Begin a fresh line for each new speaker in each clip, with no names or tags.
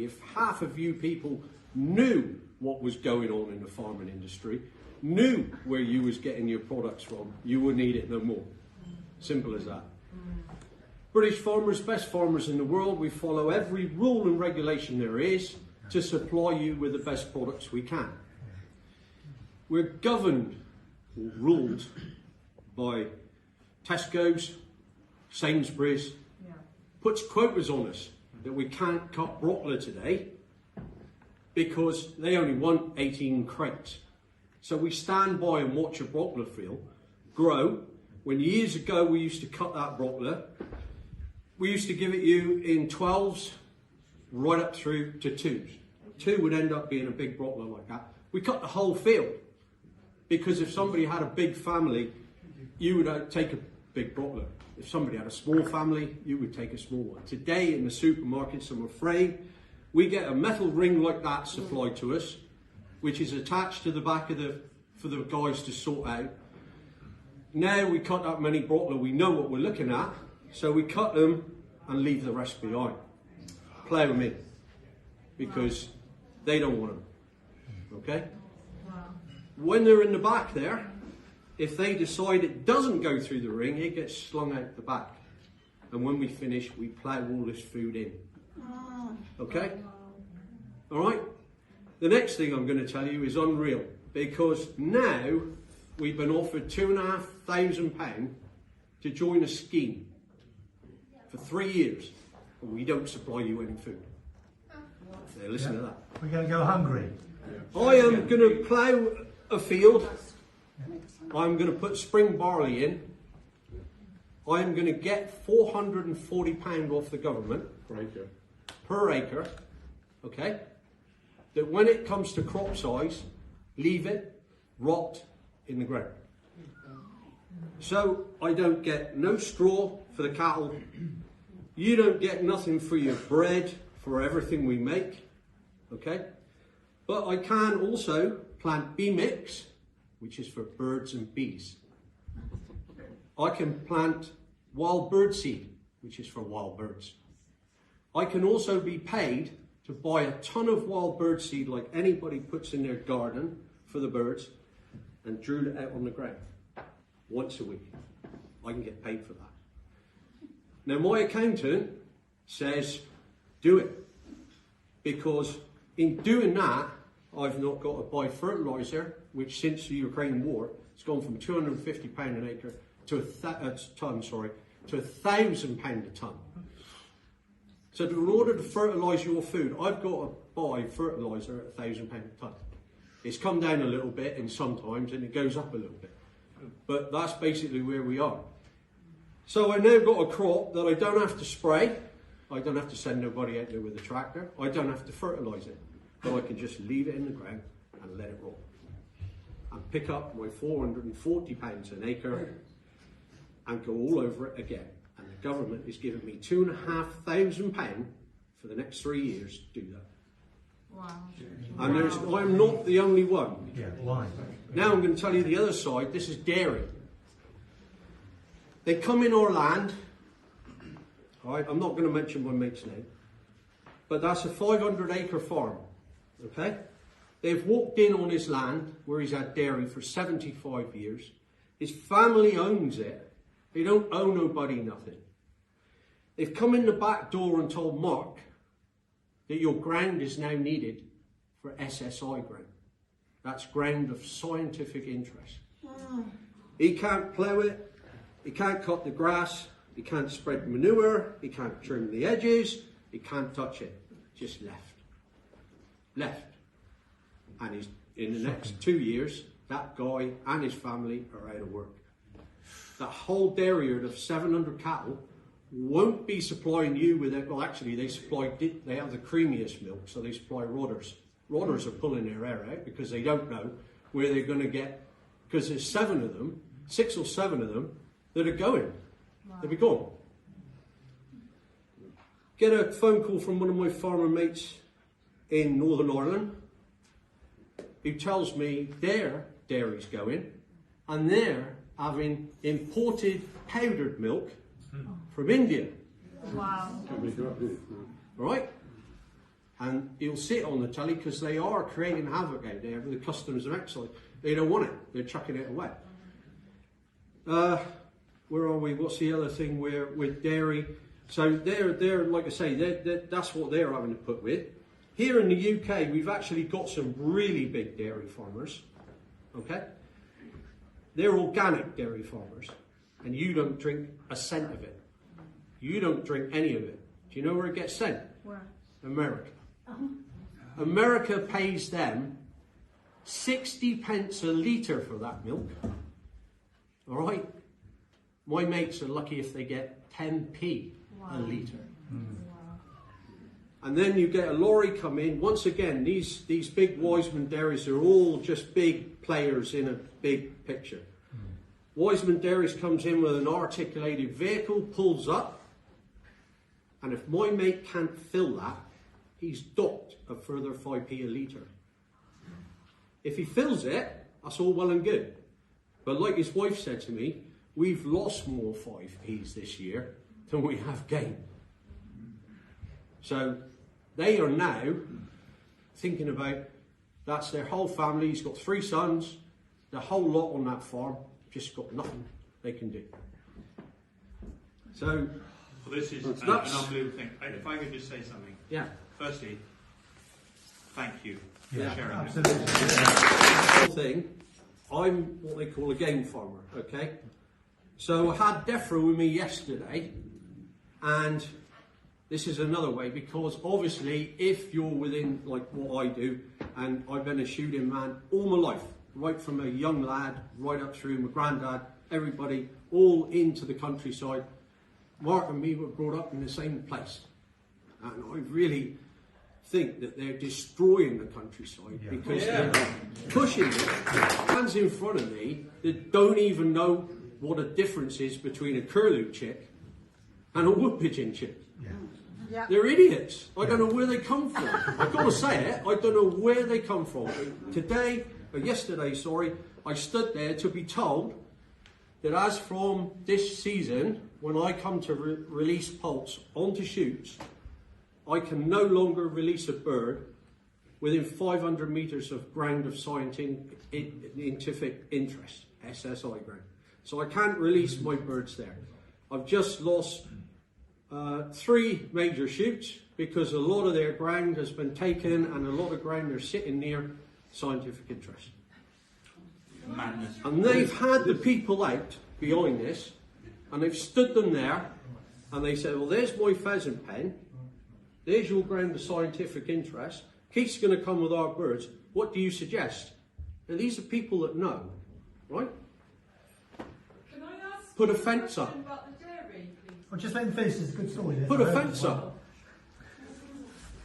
reality, if half of you people knew what was going on in the farming industry, knew where you was getting your products from, you wouldn't eat it no more. Simple as that. British farmers, best farmers in the world, we follow every rule and regulation there is to supply you with the best products we can. We're governed or ruled by Tesco's, Sainsbury's, puts quotas on us that we can't cut broccoli today because they only want 18 crates. So we stand by and watch a broccoli field grow. When years ago we used to cut that broccoli, we used to give it you in 12s right up through to 2s. 2 would end up being a big broccoli like that. We cut the whole field because if somebody had a big family, you would take a big broccoli. If somebody had a small family, you would take a small one. Today in the supermarkets, I'm afraid, we get a metal ring like that supplied to us, which is attached to the back of for the guys to sort out. Now we cut that many broccoli, we know what we're looking at, so we cut them and leave the rest behind. Plough them in, because they don't want them, okay? When they're in the back there, if they decide it doesn't go through the ring, it gets slung out the back. And when we finish, we plough all this food in. Okay? All right? The next thing I'm going to tell you is unreal, because now we've been offered £2,500 to join a scheme for 3 years, and we don't supply you any food. So listen to that.
We're going to go hungry.
I am going to plough a field. I'm going to put spring barley in. I'm going to get £440 off the government per acre, okay? That when it comes to crop size, leave it rot in the ground. So I don't get no straw for the cattle. You don't get nothing for your bread, for everything we make, okay? But I can also plant bee mix, which is for birds and bees. I can plant wild bird seed, which is for wild birds. I can also be paid to buy a ton of wild bird seed like anybody puts in their garden for the birds and drool it out on the ground once a week. I can get paid for that. Now my accountant says do it, because in doing that I've not got to buy fertiliser, which since the Ukraine war, it's gone from £250 an acre to £1,000 a tonne. So in order to fertilise your food, I've got to buy fertiliser at £1,000 a tonne. It's come down a little bit in sometimes and it goes up a little bit. But that's basically where we are. So I now got a crop that I don't have to spray. I don't have to send nobody out there with a tractor. I don't have to fertilise it. So I can just leave it in the ground and let it roll. And pick up my £440 an acre and go all over it again. And the government is giving me £2,500 for the next 3 years to do that.
Wow.
And I'm not the only one.
Yeah, why?
Now I'm going to tell you the other side. This is dairy. They come in our land. All right, I'm not going to mention my mate's name, but that's a 500-acre farm. Okay, they've walked in on his land where he's had dairy for 75 years. His family owns it. They don't owe nobody nothing. They've come in the back door and told Mark that your ground is now needed for SSI ground. That's ground of scientific interest. He can't plough it. He can't cut the grass. He can't spread manure. He can't trim the edges. He can't touch it. Just left. And he's, in the next 2 years, that guy and his family are out of work. That whole dairy herd of 700 cattle won't be supplying you with it. Well, actually, they have the creamiest milk, so they supply rodders. Rodders are pulling their hair out because they don't know where they're going to get, because there's 7 of them, 6 or 7 of them, that are going. Wow. They'll be gone. Get a phone call from one of my farmer mates in Northern Ireland who tells me their dairy's going and they're having imported powdered milk from India.
Wow.
Right? And you'll see it on the telly because they are creating havoc out there with the customs and excise. They don't want it. They're chucking it away. Where are we? What's the other thing with dairy? So they're like I say, that's what they're having to put with. Here in the UK, we've actually got some really big dairy farmers. Okay? They're organic dairy farmers. And you don't drink a cent of it. You don't drink any of it. Do you know where it gets sent?
Where?
America. America pays them 60 pence a litre for that milk. All right? My mates are lucky if they get 10p a litre. And then you get a lorry come in. Once again, these big Wiseman dairies are all just big players in a big picture. Wiseman Dairies comes in with an articulated vehicle, pulls up, and if my mate can't fill that, he's docked a further 5p a litre. If he fills it, that's all well and good. But like his wife said to me, we've lost more 5p's this year than we have gained. So they are now thinking about, that's their whole family. He's got 3 sons, the whole lot on that farm, just got nothing they can do. So
well, this is an unbelievable thing. If I could just say something.
Yeah.
Firstly, thank you for sharing
absolutely.
Whole thing, I'm what they call a game farmer, okay? So I had Defra with me yesterday, and this is another way, because obviously if you're within like what I do, and I've been a shooting man all my life, right from a young lad, right up through my granddad, everybody, all into the countryside. Mark and me were brought up in the same place. And I really think that they're destroying the countryside because they're pushing it. Hands in front of me that don't even know what a difference is between a curlew chick and a wood pigeon chick.
Yeah.
They're idiots. I don't know where they come from. I've got to say it. I don't know where they come from. Yesterday, I stood there to be told that as from this season, when I come to release poults onto shoots, I can no longer release a bird within 500 metres of ground of scientific interest, SSI ground. So I can't release my birds there. I've just lost 3 major shoots because a lot of their ground has been taken and a lot of ground are sitting near scientific interest.
Madness.
And they've had the people out behind this and they've stood them there and they said, well, there's my pheasant pen, there's your ground of scientific interest, Keith's going to come with our birds, what do you suggest? Now, these are people that know, right?
Can I ask
Put a fence up.
about the dairy, please?
Well, just let him finish. It's a good story.
Put a fence up.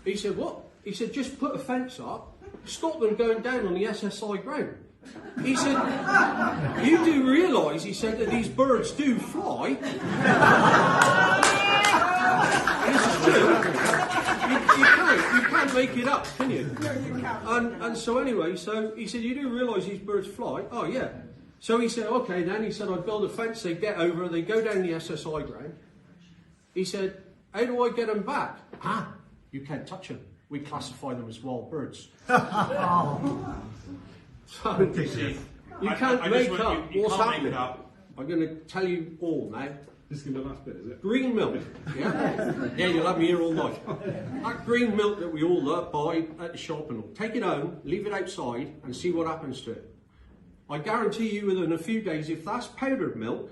He said, what? He said, just put a fence up, stop them going down on the SSI ground. He said, you do realise, he said, that these birds do fly. And this is true. You can't make it up, can you? And so anyway, so he said, you do realise these birds fly? Oh, yeah. So he said, okay, then he said, I'd build a fence, they get over, they go down the SSI ground. He said, how do I get them back? You can't touch them. We classify them as wild birds. So, you can't make up what's happening. I'm going to tell you all now.
This is going to be the last bit, is it?
Green milk. Yeah, you'll have me here all night. That green milk that we all buy at the shop and all. Take it home, leave it outside and see what happens to it. I guarantee you within a few days, if that's powdered milk,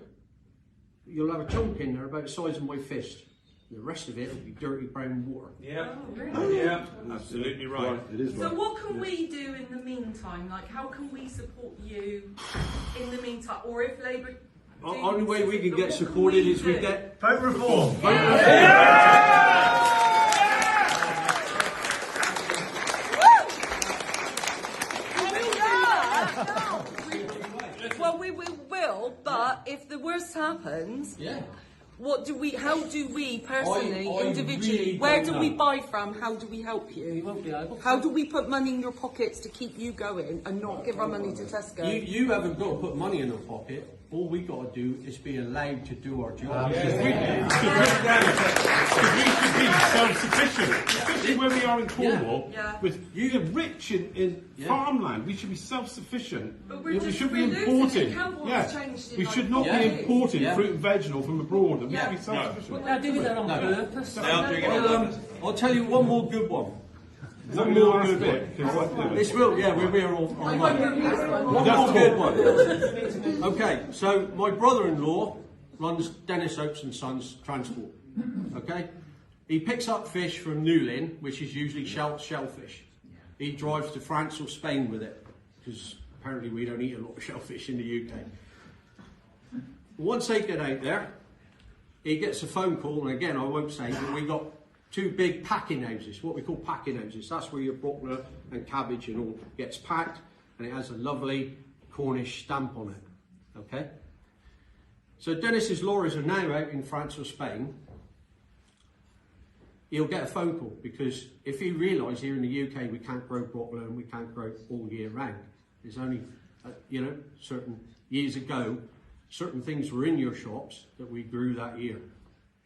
you'll have a chunk in there about the size of my fist. The rest of it will be dirty brown water.
Yeah.
Oh, really?
Yeah. Absolutely right.
It is
So
right.
what can we do in the meantime? Like, how can we support you in the meantime? Or if Labour...
The only way we can get supported is we get...
Vote reform.
Well, we will, but if the worst happens...
Yeah.
How do we personally,
I
individually,
really
where
don't
do we
know.
buy from? How do we help you?
You won't be able to.
How do we put money in your pockets to keep you going and not give our money to Tesco?
You haven't got to put money in your pocket. all we got to do is be allowed to do our job.
We should be self-sufficient, especially where we are in Cornwall.
Yeah.
With you're rich in farmland, we should be self-sufficient.
But
We
we're
should be
losing it.
importing.
Campbell's changed in
We
like
should not
4
be
years.
importing
Yeah.
fruit and vegetable from abroad. And we
Yeah.
should be self-sufficient.
They're doing that on purpose.
They are doing it on purpose.
I'll tell you one more good one.
Is that
One
your
more
last
good
bit?
one. This will, yeah, we're all
I
online.
won't repeat one.
One more good one. Okay, so my brother-in-law runs Dennis Oakes and Sons Transport. Okay, he picks up fish from Newlyn, which is usually shellfish. He drives to France or Spain with it because apparently we don't eat a lot of shellfish in the UK. Once they get out there, he gets a phone call, and again I won't say, but we got 2 big packing houses, what we call packing houses. That's where your broccoli and cabbage and all gets packed, and it has a lovely Cornish stamp on it. Okay? So Dennis's lorries are now out in France or Spain. He'll get a phone call because if he realises here in the UK we can't grow broccoli and we can't grow all year round. There's only, certain years ago, certain things were in your shops that we grew that year.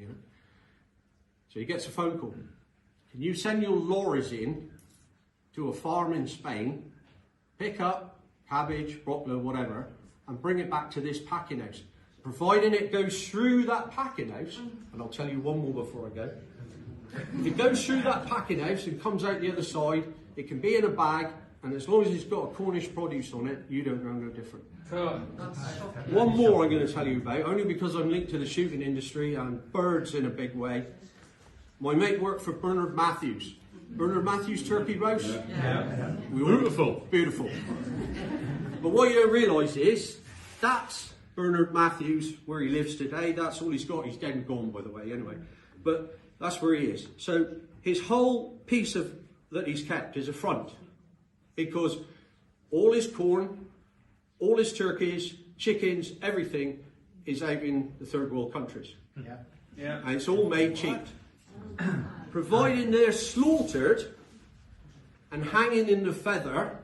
You know? So he gets a phone call. Can you send your lorries in to a farm in Spain, pick up cabbage, broccoli, whatever, and bring it back to this packing house? Providing it goes through that packing house, and I'll tell you one more before I go. If it goes through that packing house and comes out the other side, it can be in a bag, and as long as it's got a Cornish produce on it, you don't know no different. One more I'm going to tell you about, only because I'm linked to the shooting industry and birds in a big way. My mate worked for Bernard Matthews. Bernard Matthews turkey roast?
Yeah.
Beautiful. Beautiful. But what you don't realise is, that's Bernard Matthews, where he lives today. That's all he's got. He's dead and gone, by the way, anyway. But that's where he is. So his whole piece of that he's kept is a front. Because all his corn, all his turkeys, chickens, everything is out in the third world countries.
Yeah.
And it's all made cheap. Providing they're slaughtered and hanging in the feather,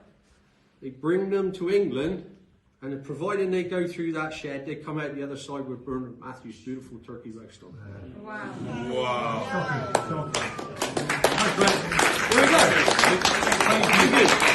they bring them to England, and providing they go through that shed, they come out the other side with Bernard Matthews' beautiful turkey roast on.
Wow.
Wow.
Shocking.
There we go. Thank you.